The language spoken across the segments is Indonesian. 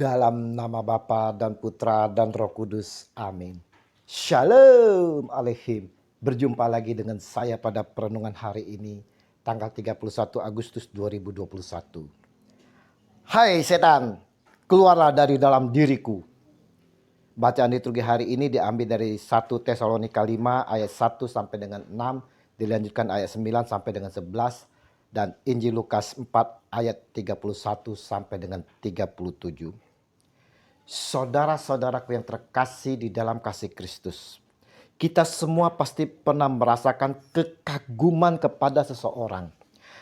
Dalam nama Bapa dan Putra dan Roh Kudus. Amin. Shalom Aleihim. Berjumpa lagi dengan saya pada perenungan hari ini, tanggal 31 Agustus 2021. Hai setan, keluarlah dari dalam diriku. Bacaan liturgi hari ini diambil dari 1 Tesalonika 5 ayat 1 sampai dengan 6, dilanjutkan ayat 9 sampai dengan 11, dan Injil Lukas 4 ayat 31 sampai dengan 37. Saudara-saudaraku yang terkasih di dalam kasih Kristus, kita semua pasti pernah merasakan kekaguman kepada seseorang.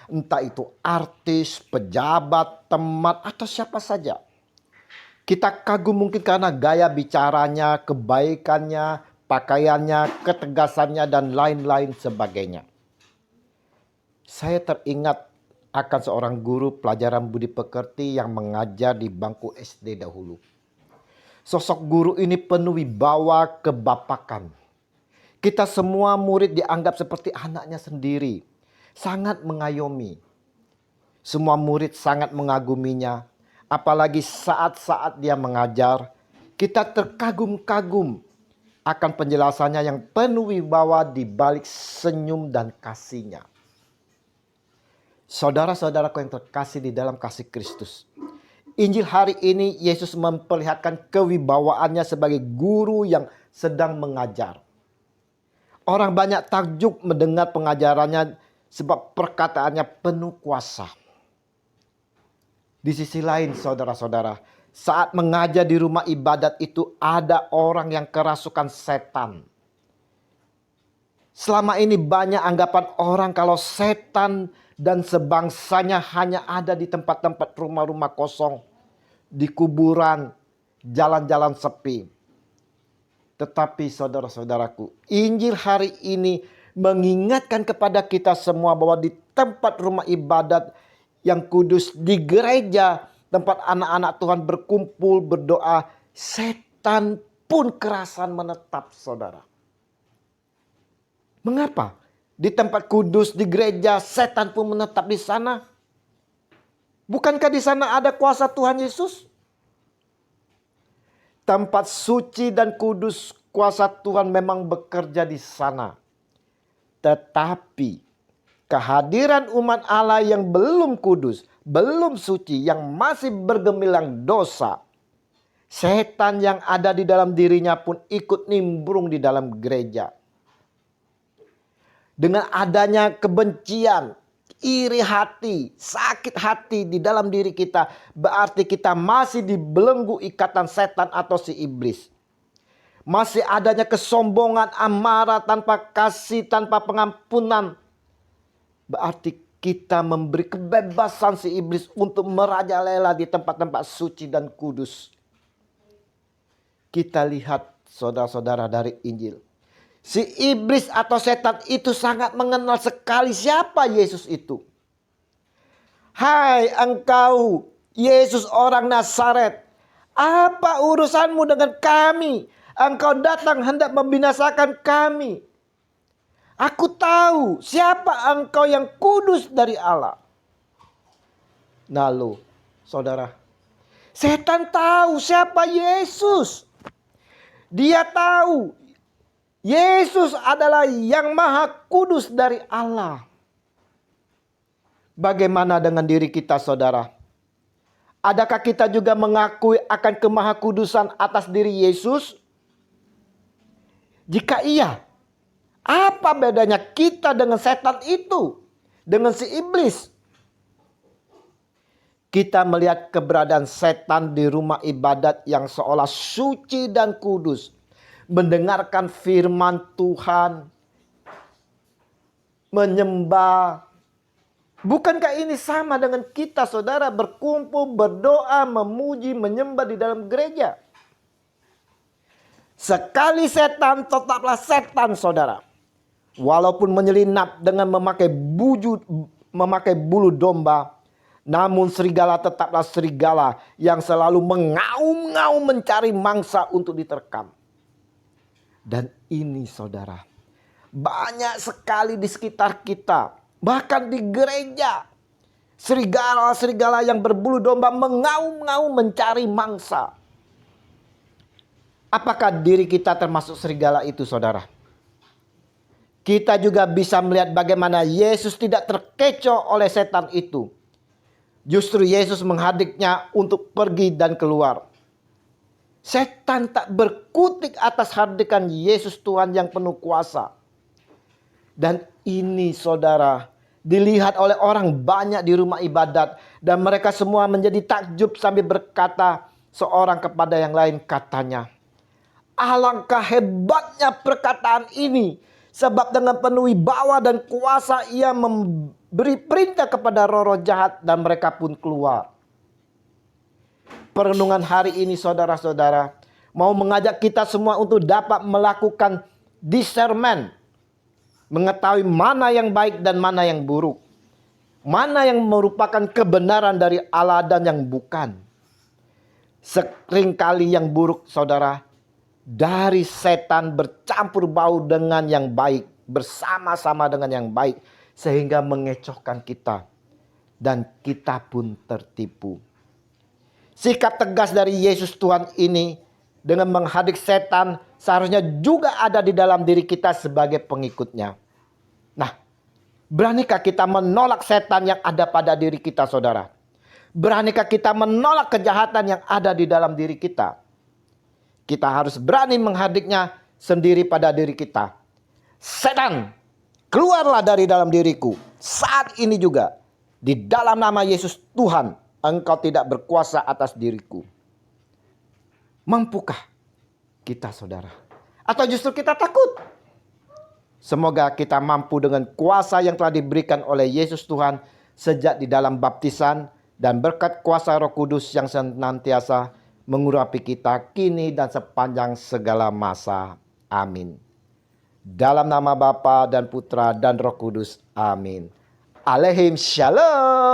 Entah itu artis, pejabat, teman, atau siapa saja. Kita kagum mungkin karena gaya bicaranya, kebaikannya, pakaiannya, ketegasannya, dan lain-lain sebagainya. Saya teringat akan seorang guru pelajaran budi pekerti yang mengajar di bangku SD dahulu. Sosok guru ini penuh wibawa kebapakan. Kita semua murid dianggap seperti anaknya sendiri. Sangat mengayomi. Semua murid sangat mengaguminya. Apalagi saat-saat dia mengajar, kita terkagum-kagum akan penjelasannya yang penuh wibawa di balik senyum dan kasihnya. Saudara-saudaraku yang terkasih di dalam kasih Kristus, Injil hari ini Yesus memperlihatkan kewibawaannya sebagai guru yang sedang mengajar. Orang banyak takjub mendengar pengajarannya sebab perkataannya penuh kuasa. Di sisi lain saudara-saudara, saat mengajar di rumah ibadat itu ada orang yang kerasukan setan. Selama ini banyak anggapan orang kalau setan dan sebangsanya hanya ada di tempat-tempat rumah-rumah kosong, di kuburan, jalan-jalan sepi. Tetapi saudara-saudaraku, Injil hari ini mengingatkan kepada kita semua bahwa di tempat rumah ibadat yang kudus, di gereja, tempat anak-anak Tuhan berkumpul, berdoa, setan pun kerasan menetap, saudara. Mengapa? Di tempat kudus, di gereja, setan pun menetap di sana. Bukankah di sana ada kuasa Tuhan Yesus? Tempat suci dan kudus, kuasa Tuhan memang bekerja di sana. Tetapi kehadiran umat Allah yang belum kudus, belum suci, yang masih bergemilang dosa, setan yang ada di dalam dirinya pun ikut nimbrung di dalam gereja. Dengan adanya kebencian, iri hati, sakit hati di dalam diri kita, berarti kita masih dibelenggu ikatan setan atau si iblis. Masih adanya kesombongan, amarah, tanpa kasih, tanpa pengampunan, berarti kita memberi kebebasan si iblis untuk merajalela di tempat-tempat suci dan kudus. Kita lihat saudara-saudara dari Injil, si iblis atau setan itu sangat mengenal sekali siapa Yesus itu. Hai engkau, Yesus orang Nazaret, apa urusanmu dengan kami? Engkau datang hendak membinasakan kami. Aku tahu siapa engkau yang kudus dari Allah. Lalu, saudara, setan tahu siapa Yesus. Dia tahu Yesus adalah yang maha kudus dari Allah. Bagaimana dengan diri kita, saudara? Adakah kita juga mengakui akan kemahakudusan atas diri Yesus? Jika iya, apa bedanya kita dengan setan itu? Dengan si iblis? Kita melihat keberadaan setan di rumah ibadat yang seolah suci dan kudus, mendengarkan firman Tuhan, menyembah. Bukankah ini sama dengan kita, saudara, berkumpul, berdoa, memuji, menyembah di dalam gereja? Sekali setan, tetaplah setan, saudara. Walaupun menyelinap dengan memakai bulu domba, namun serigala tetaplah serigala yang selalu mengaum-ngaum mencari mangsa untuk diterkam. Dan ini, saudara, banyak sekali di sekitar kita, bahkan di gereja, Serigala-serigala yang berbulu domba mengaum-ngaum mencari mangsa. Apakah diri kita termasuk serigala itu, saudara? Kita juga bisa melihat bagaimana Yesus tidak terkecoh oleh setan itu. Justru Yesus menghadiknya untuk pergi dan keluar. Setan tak berkutik atas hadikan Yesus Tuhan yang penuh kuasa. Dan ini, saudara, dilihat oleh orang banyak di rumah ibadat. Dan mereka semua menjadi takjub sambil berkata seorang kepada yang lain, katanya, alangkah hebatnya perkataan ini. Sebab dengan penuh wibawa dan kuasa ia memberi perintah kepada roh-roh jahat dan mereka pun keluar. Perenungan hari ini, saudara-saudara, mau mengajak kita semua untuk dapat melakukan discernment. Mengetahui mana yang baik dan mana yang buruk. Mana yang merupakan kebenaran dari Allah dan yang bukan. Seringkali yang buruk, saudara, dari setan bercampur bau dengan yang baik, bersama-sama dengan yang baik, sehingga mengecohkan kita, dan kita pun tertipu. Sikap tegas dari Yesus Tuhan ini dengan menghadik setan seharusnya juga ada di dalam diri kita sebagai pengikutnya. Nah, beranikah kita menolak setan yang ada pada diri kita, saudara? Beranikah kita menolak kejahatan yang ada di dalam diri kita? Kita harus berani menghadiknya sendiri pada diri kita. Setan, keluarlah dari dalam diriku. Saat ini juga, di dalam nama Yesus Tuhan, engkau tidak berkuasa atas diriku. Mampukah kita, saudara? Atau justru kita takut? Semoga kita mampu dengan kuasa yang telah diberikan oleh Yesus Tuhan sejak di dalam baptisan dan berkat kuasa Roh Kudus yang senantiasa mengurapi kita kini dan sepanjang segala masa. Amin. Dalam nama Bapa dan Putra dan Roh Kudus. Amin. Alaihim shalom.